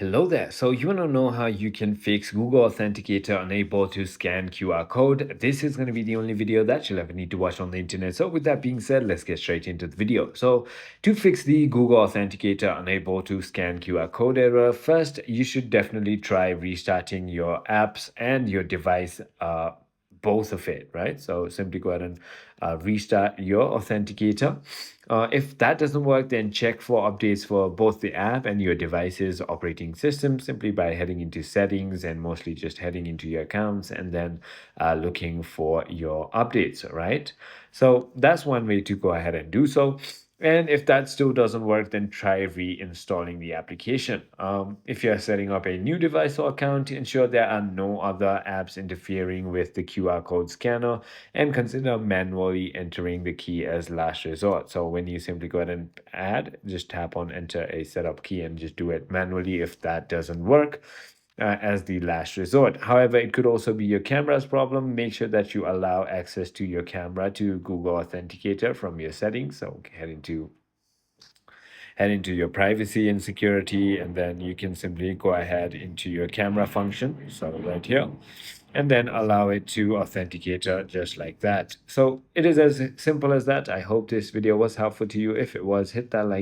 Hello there. So you want to know how you can fix Google Authenticator unable to scan QR code? This is going to be the only video that you'll ever need to watch on the internet. So with that being said, let's get straight into the video. So to fix the Google Authenticator unable to scan QR code error, first you should definitely try restarting your apps and your device, both of it, right? So simply go ahead and restart your authenticator. If that doesn't work, then check for updates for both the app and your device's operating system simply by heading into settings and mostly just heading into your accounts and then looking for your updates, right? So that's one way to go ahead and do so. And if that still doesn't work, then try reinstalling the application. If you're setting up a new device or account, ensure there are no other apps interfering with the QR code scanner and consider manually entering the key as last resort. So when you simply go ahead and add, just tap on enter a setup key and just do it manually if that doesn't work. As the last resort. However, it could also be your camera's problem. Make sure that you allow access to your camera to Google Authenticator from your settings. So head into your privacy and security, and then you can simply go ahead into your camera function. So right here. And then allow it to Authenticator just like that. So it is as simple as that. I hope this video was helpful to you. If it was, hit that like